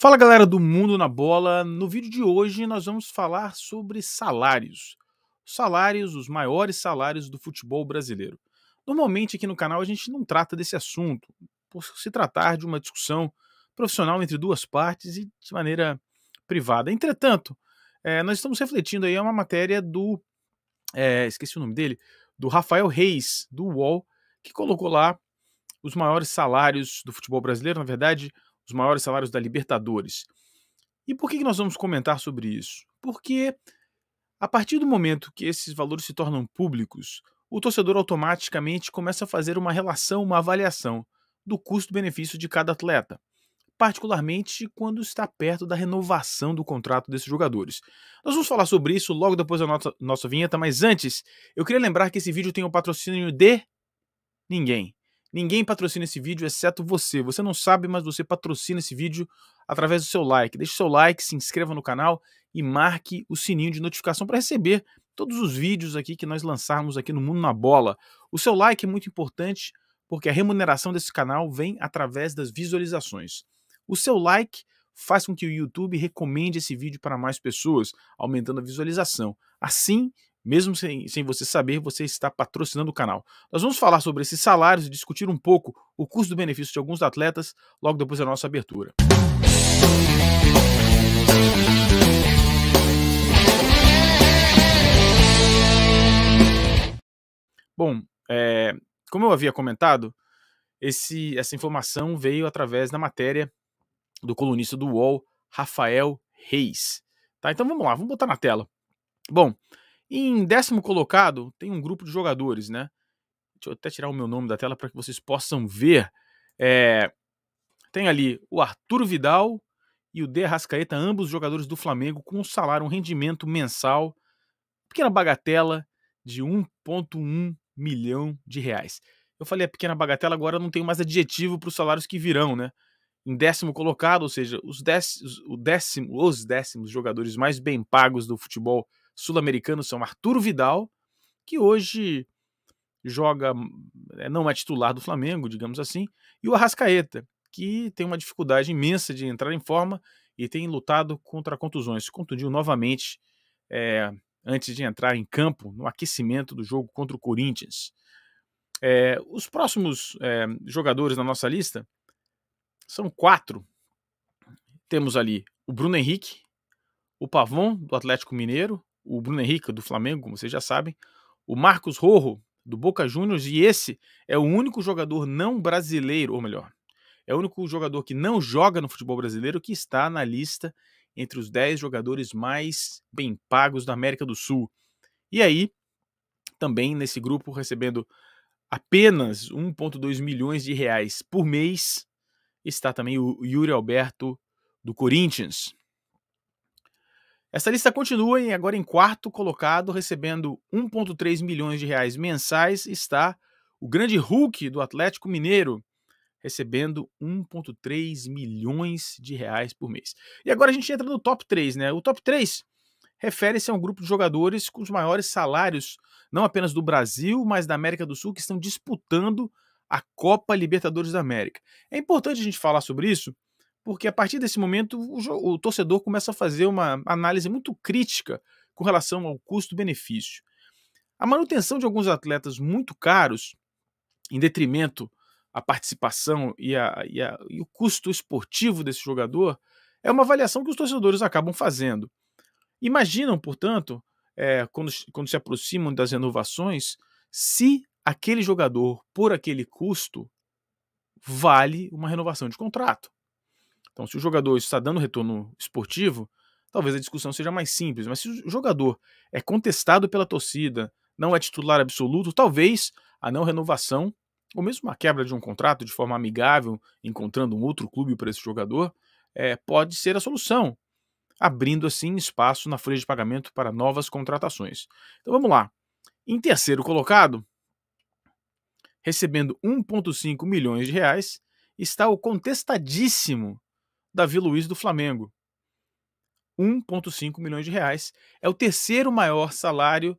Fala galera do Mundo na Bola, no vídeo de hoje nós vamos falar sobre salários. Salários, os maiores salários do futebol brasileiro. Normalmente aqui no canal a gente não trata desse assunto, por se tratar de uma discussão profissional entre duas partes e de maneira privada. Entretanto, nós estamos refletindo aí uma matéria do, esqueci o nome dele, do Rafael Reis, do UOL, que colocou lá os maiores salários do futebol brasileiro, na verdade, os maiores salários da Libertadores. E por que nós vamos comentar sobre isso? Porque a partir do momento que esses valores se tornam públicos, o torcedor automaticamente começa a fazer uma relação, uma avaliação do custo-benefício de cada atleta, particularmente quando está perto da renovação do contrato desses jogadores. Nós vamos falar sobre isso logo depois da nossa vinheta, mas antes, eu queria lembrar que esse vídeo tem o patrocínio de ninguém. Ninguém patrocina esse vídeo exceto você. Você não sabe, mas você patrocina esse vídeo através do seu like. Deixe seu like, se inscreva no canal e marque o sininho de notificação para receber todos os vídeos aqui que nós lançarmos aqui no Mundo na Bola. O seu like é muito importante porque a remuneração desse canal vem através das visualizações. O seu like faz com que o YouTube recomende esse vídeo para mais pessoas, aumentando a visualização. Assim, mesmo sem você saber, você está patrocinando o canal. Nós vamos falar sobre esses salários e discutir um pouco o custo-benefício de alguns atletas logo depois da nossa abertura. Bom, como eu havia comentado, essa informação veio através da matéria do colunista do UOL, Rafael Reis. Tá, então vamos lá, vamos botar na tela. Bom, em 10º colocado tem um grupo de jogadores, né? Deixa eu até tirar o meu nome da tela para que vocês possam ver. Tem ali o Arturo Vidal e o De Arrascaeta, ambos jogadores do Flamengo, com um salário, um rendimento mensal, pequena bagatela de 1,1 milhão de reais. Eu falei a pequena bagatela, agora não tenho mais adjetivo para os salários que virão, né? Em 10º colocado, ou seja, os décimos jogadores mais bem pagos do futebol sul-americano são Arturo Vidal, que hoje joga, não é titular do Flamengo, digamos assim, e o Arrascaeta, que tem uma dificuldade imensa de entrar em forma e tem lutado contra contusões. Se contundiu novamente antes de entrar em campo no aquecimento do jogo contra o Corinthians. Os próximos jogadores na nossa lista são 4. Temos ali o Bruno Henrique, o Pavon, do Atlético Mineiro, o Bruno Henrique, do Flamengo, como vocês já sabem, o Marcos Rojo, do Boca Juniors, e esse é o único jogador não brasileiro, ou melhor, é o único jogador que não joga no futebol brasileiro que está na lista entre os 10 jogadores mais bem pagos da América do Sul. E aí, também nesse grupo, recebendo apenas 1,2 milhões de reais por mês, está também o Yuri Alberto, do Corinthians. Essa lista continua e agora em 4º colocado, recebendo 1,3 milhões de reais mensais, está o grande Hulk do Atlético Mineiro, recebendo 1,3 milhões de reais por mês. E agora a gente entra no top 3, né? O top 3 refere-se a um grupo de jogadores com os maiores salários, não apenas do Brasil, mas da América do Sul, que estão disputando a Copa Libertadores da América. É importante a gente falar sobre isso, porque a partir desse momento o torcedor começa a fazer uma análise muito crítica com relação ao custo-benefício. A manutenção de alguns atletas muito caros, em detrimento à participação e o custo esportivo desse jogador, é uma avaliação que os torcedores acabam fazendo. Imaginam, portanto, quando se aproximam das renovações, se aquele jogador, por aquele custo, vale uma renovação de contrato. Então, se o jogador está dando retorno esportivo, talvez a discussão seja mais simples, mas se o jogador é contestado pela torcida, não é titular absoluto, talvez a não renovação, ou mesmo a quebra de um contrato de forma amigável, encontrando um outro clube para esse jogador, pode ser a solução, abrindo assim espaço na folha de pagamento para novas contratações. Então vamos lá. Em 3º colocado, recebendo 1,5 milhões de reais, está o contestadíssimo Davi Luiz, do Flamengo. 1,5 milhões de reais. É o 3º maior salário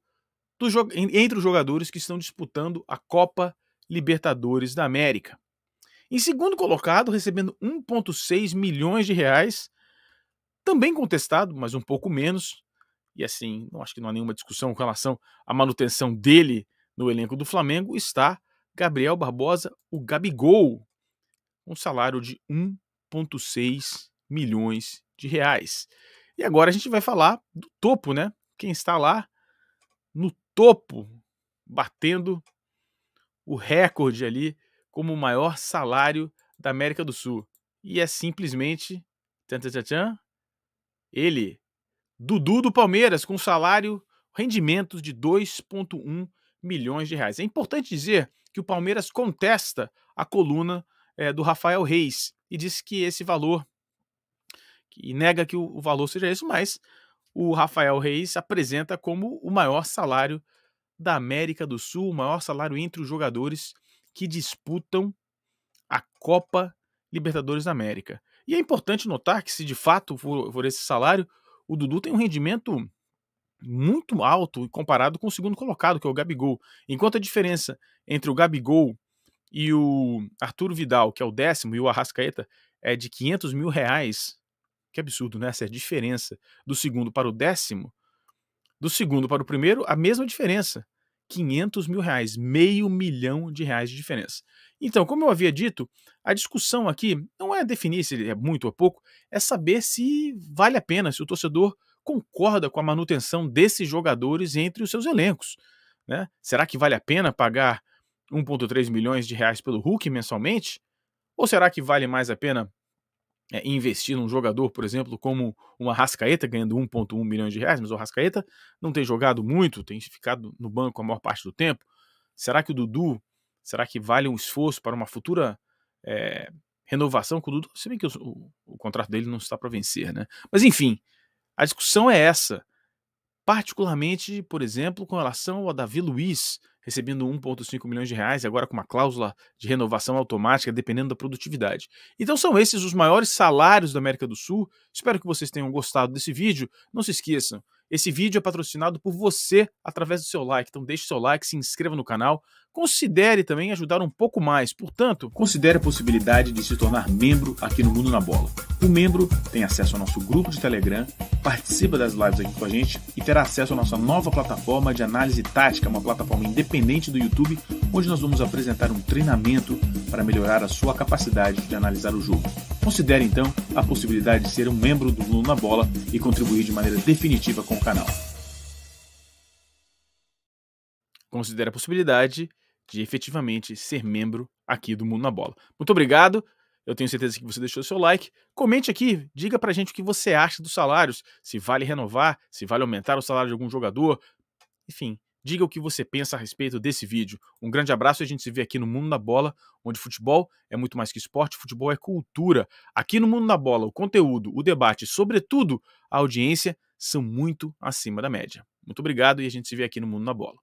entre os jogadores que estão disputando a Copa Libertadores da América. Em segundo colocado, recebendo 1,6 milhões de reais, também contestado, mas um pouco menos, e assim, não acho que não há nenhuma discussão com relação à manutenção dele no elenco do Flamengo, está Gabriel Barbosa, o Gabigol, um salário de 1,6 milhões de reais. E agora a gente vai falar do topo, né? Quem está lá no topo, batendo o recorde ali como o maior salário da América do Sul. E é simplesmente tchan, tchan, tchan, tchan, ele, Dudu do Palmeiras, com salário, rendimentos de 2,1 milhões de reais. É importante dizer que o Palmeiras contesta a coluna do Rafael Reis e diz que esse valor, e nega que o valor seja esse, mas o Rafael Reis apresenta como o maior salário da América do Sul, o maior salário entre os jogadores que disputam a Copa Libertadores da América. E é importante notar que, se de fato for esse salário, o Dudu tem um rendimento muito alto comparado com o segundo colocado, que é o Gabigol. Enquanto a diferença entre o Gabigol e o Arturo Vidal, que é o 10º, e o Arrascaeta é de 500 mil reais, que absurdo, né? Essa é a diferença do segundo para o 10º, do segundo para o primeiro, a mesma diferença. 500 mil reais, meio milhão de reais de diferença. Então, como eu havia dito, a discussão aqui não é definir se é muito ou pouco, é saber se vale a pena, se o torcedor concorda com a manutenção desses jogadores entre os seus elencos, né? Será que vale a pena pagar 1,3 milhões de reais pelo Hulk mensalmente? Ou será que vale mais a pena investir num jogador, por exemplo, como uma Arrascaeta, ganhando 1,1 milhões de reais, mas o Arrascaeta não tem jogado muito, tem ficado no banco a maior parte do tempo. Será que o Dudu, será que vale um esforço para uma futura renovação com o Dudu? Se bem que o contrato dele não está para vencer, né? Mas enfim, a discussão é essa. Particularmente, por exemplo, com relação ao Davi Luiz, recebendo 1,5 milhões de reais, agora com uma cláusula de renovação automática, dependendo da produtividade. Então são esses os maiores salários da América do Sul. Espero que vocês tenham gostado desse vídeo. Não se esqueçam, esse vídeo é patrocinado por você através do seu like. Então deixe seu like, se inscreva no canal. Considere também ajudar um pouco mais. Portanto, considere a possibilidade de se tornar membro aqui no Mundo na Bola. O membro tem acesso ao nosso grupo de Telegram, participa das lives aqui com a gente e terá acesso à nossa nova plataforma de análise tática, uma plataforma independente do YouTube, onde nós vamos apresentar um treinamento para melhorar a sua capacidade de analisar o jogo. Considere então a possibilidade de ser um membro do Mundo na Bola e contribuir de maneira definitiva com o canal. Considere a possibilidade de efetivamente ser membro aqui do Mundo na Bola. Muito obrigado. Eu tenho certeza que você deixou seu like. Comente aqui, diga pra gente o que você acha dos salários, se vale renovar, se vale aumentar o salário de algum jogador. Enfim, diga o que você pensa a respeito desse vídeo. Um grande abraço e a gente se vê aqui no Mundo da Bola, onde futebol é muito mais que esporte, futebol é cultura. Aqui no Mundo da Bola, o conteúdo, o debate, sobretudo a audiência, são muito acima da média. Muito obrigado e a gente se vê aqui no Mundo da Bola.